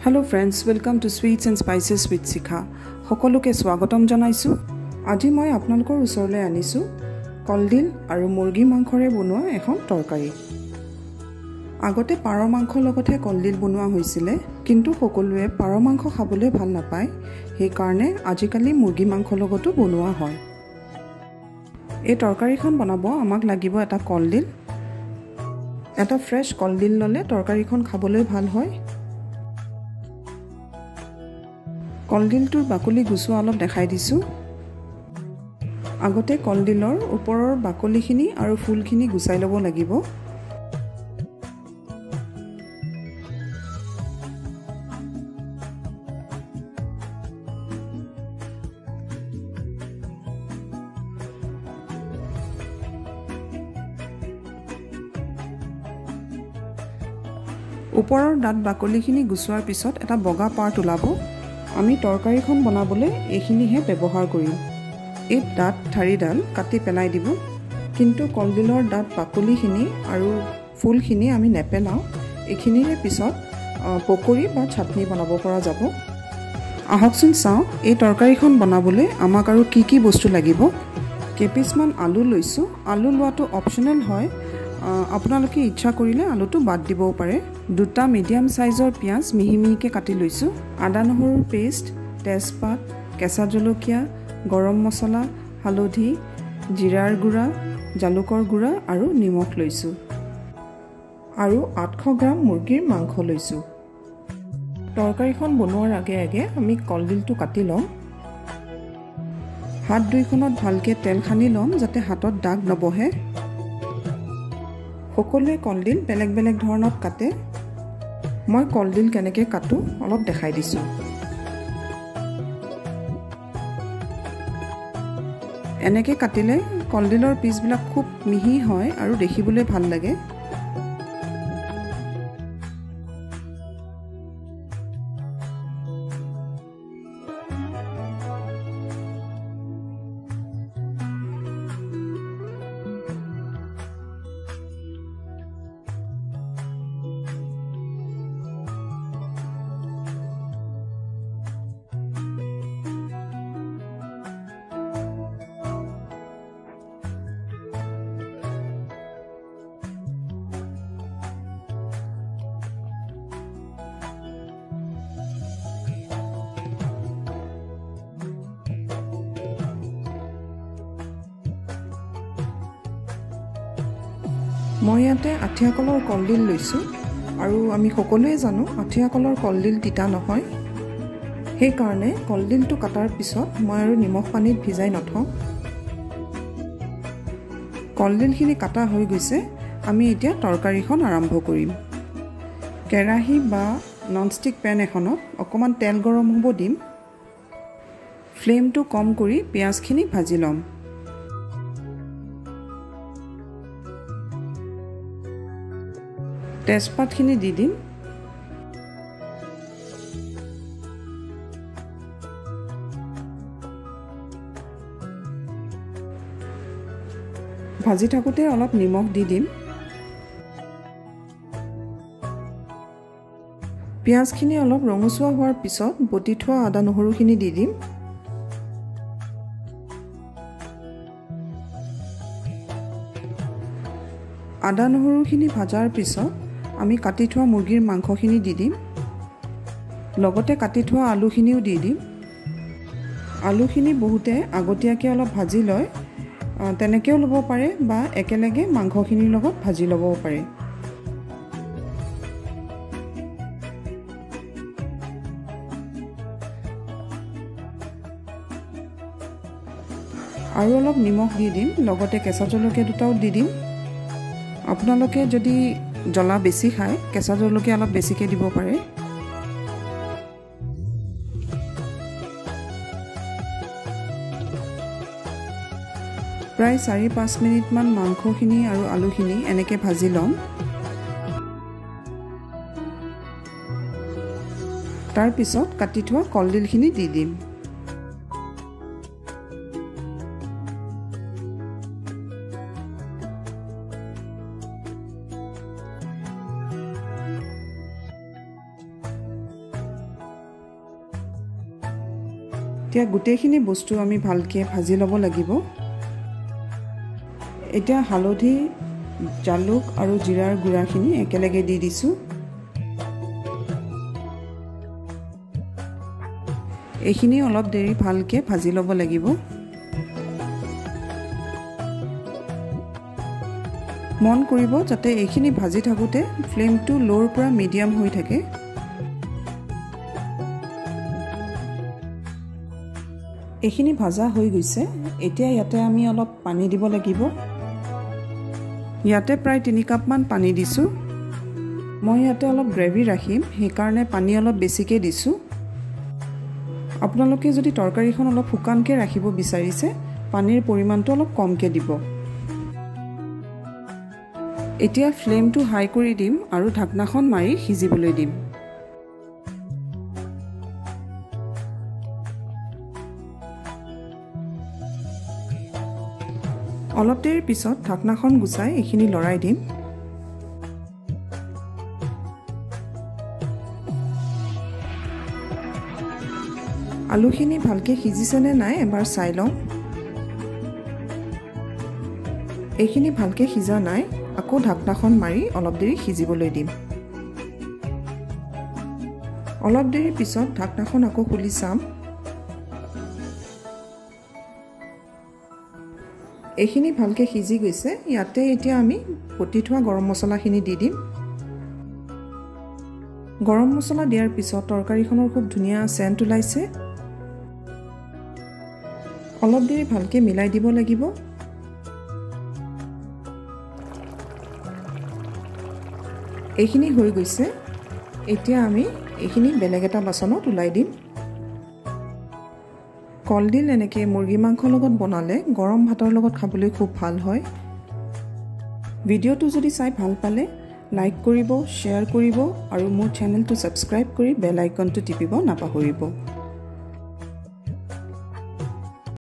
Hello friends, welcome to Sweets and Spices with Sikha. সকলোকে স্বাগতম জনাইছো। আজি মই আপোনালোকৰ ওচৰলৈ আনিছো কলডিল আৰু মুৰ্গী মাংসৰে বনোৱা এখন তৰকাৰী। আগতে পাৰ মাংস লগতে কলডিল বনোৱা হৈছিল, কিন্তু সকলোৱে পাৰ মাংস খাবলৈ ভাল নাপায়, সেই কাৰণে আজিকালি মুৰ্গী মাংস লগতো বনোৱা হয়। এই তৰকাৰীখন বনাব আমাক লাগিব এটা কলডিল। এটা ফ্ৰেছ কলডিল ললে তৰকাৰীখন খাবলৈ ভাল হয়। কলডিলটোৰ বাকলি গুছোৱা অলপ দেখাই দিছো। আগতে কলডিলৰ ওপৰৰ বাকলিখিনি আৰু ফুলখিনি গুচাই ল'ব লাগিব। ওপৰৰ দাঁত বাকলিখিনি গুচোৱাৰ পিছত এটা বগা পাৰ্ট ওলাব। আমি তৰকাৰীখন বনাবলৈ এইখিনিহে ব্যৱহাৰ কৰিম। এই দাঁত ঠাৰিডাল কাটি পেলাই দিব, কিন্তু কলডিলৰ দাঁত বাকলিখিনি আৰু ফুলখিনি আমি নেপেলাওঁ। এইখিনিৰে পিছত পকৰি বা চাটনি বনাব পৰা যাব। আহকচোন চাওঁ এই তৰকাৰীখন বনাবলৈ আমাক আৰু কি বস্তু লাগিব। কেইপিচমান আলু লৈছোঁ। আলু লোৱাটো অপচনেল হয়, আপোনালোকে ইচ্ছা কৰিলে আলুটো বাদ দিবও পাৰে। দুটা মিডিয়াম সাইজৰ পিঁয়াজ মিহি মিহিকৈ কাটি লৈছোঁ। আদা নহৰুৰ পেষ্ট, তেজপাত, কেঁচা জলকীয়া, গৰম মছলা, হালধি, জিৰাৰ গুড়া, জালুকৰ গুড়া আৰু নিমখ লৈছোঁ। আৰু 800 গ্ৰাম মুৰ্গীৰ মাংস লৈছোঁ। তৰকাৰীখন বনোৱাৰ আগে আগে আমি কলডিলটো কাটি ল'ম। হাত দুইখনত ভালকৈ তেল সানি ল'ম যাতে হাতত দাগ নবহে। সকলোৱে কলডিল বেলেগ বেলেগ ধৰণত কাটে। মই কলডিল কেনেকৈ কাটো অলপ দেখাই দিছোঁ। এনেকৈ কাটিলে কলডিলৰ পিচবিলাক খুব মিহি হয় আৰু দেখিবলৈ ভাল লাগে। মই ইয়াতে আঠিয়া কলৰ কলডিল লৈছোঁ, আৰু আমি সকলোৱে জানো আঠিয়া কলৰ কলডিল তিতা নহয়। সেইকাৰণে কলডিলটো কাটাৰ পিছত মই আৰু নিমখ পানীত ভিজাই নথওঁ। কলডিলখিনি কাটা হৈ গৈছে। আমি এতিয়া তৰকাৰীখন আৰম্ভ কৰিম। কেৰাহী বা ননষ্টিক পেন এখনত অকণমান তেল গৰম হ'ব দিম। ফ্লেমটো কম কৰি পিঁয়াজখিনি ভাজি ল'ম। তেজপাতখিনি দি দিম। ভাজি থাকোঁতে অলপ নিমখ দি দিম। পিঁয়াজখিনি অলপ ৰঙচুৱা হোৱাৰ পিছত বটি থোৱা আদা নহৰুখিনি দি দিম। আদা নহৰুখিনি ভাজাৰ পিছত আমি কাটি থোৱা মুৰ্গীৰ মাংসখিনি দি দিম। লগতে কাটি থোৱা আলুখিনিও দি দিম। আলুখিনি বহুতে আগতীয়াকৈ অলপ ভাজি লয়, তেনেকৈও ল'ব পাৰে বা একেলগে মাংসখিনিৰ লগত ভাজি ল'বও পাৰে। আৰু অলপ নিমখ দি দিম, লগতে কেঁচা জলকীয়া দুটাও দি দিম। আপোনালোকে যদি জ্বলা বেছি খায় কেঁচা জলকীয়া অলপ বেছিকৈ দিব পাৰে। প্ৰায় 4-5 মিনিটমান মাংসখিনি আৰু আলুখিনি এনেকৈ ভাজি ল'ম। তাৰপিছত কাটি থোৱা কলডিলখিনি দি দিম। এতিয়া গোটেইখিনি বস্তু আমি ভালকে ভাজি ল'ব লাগিব এতিয়া হালধি জালুক আৰু জিৰাৰ গুড়াখিনি একেলগে দি দিছো এইখিনি অলপ দেৰি ভালকে ভাজি ল'ব লাগিব মন কৰিব যাতে এইখিনি ভাজি থাকোতে ফ্লেমটো লোৰ পৰা মিডিয়াম হৈ থাকে এইখিনি ভাজা হৈ গৈছে এতিয়া ইয়াতে আমি অলপ পানী দিব লাগিব ইয়াতে প্ৰায় 3 কাপ মান পানী দিছো মই ইয়াতে অলপ গ্ৰেভি ৰাখিম সেই কাৰণে পানী অলপ বেছিকৈ দিছো আপোনালোকে যদি তৰকাৰীখন অলপ শুকানকৈ ৰাখিব বিচাৰিছে পানীৰ পৰিমাণটো অলপ কমকৈ দিব এতিয়া ফ্লেমটো হাই কৰি দিম আৰু ঢাকনাখন মাৰি সিজিবলৈ দিম অলপ দেৰি পিছত ঢাকনাখন গুচাই এইখিনি লৰাই দিম আলুখিনি ভালকৈ সিজিছে নে নাই এবাৰ চাই লওঁ এইখিনি ভালকৈ সিজা নাই আকৌ ঢাকনাখন মাৰি অলপ দেৰি সিজিবলৈ দিম অলপ দেৰি পিছত ঢাকনাখন আকৌ খুলি চাম এইখিনি ভালকৈ সিজি গৈছে ইয়াতে এতিয়া আমি পটি থোৱা গৰম মছলাখিনি দি দিম গৰম মছলা দিয়াৰ পিছত তৰকাৰীখনৰ খুব ধুনীয়া সেন্ট ওলাইছে অলপ দেৰি ভালকৈ মিলাই দিব লাগিব এইখিনি হৈ গৈছে এতিয়া আমি এইখিনি বেলেগ এটা বাচনত উলাই দিম কলডিল এনেকৈ মুৰ্গী মাংসৰ লগত বনালে গৰম ভাতৰ লগত খাবলৈ খুব ভাল হয় ভিডিঅ'টো যদি চাই ভাল পালে লাইক কৰিব শ্বেয়াৰ কৰিব আৰু মোৰ চেনেলটো সাবস্ক্ৰাইব কৰি বেল আইকনটো টিপিব নাপাহৰিব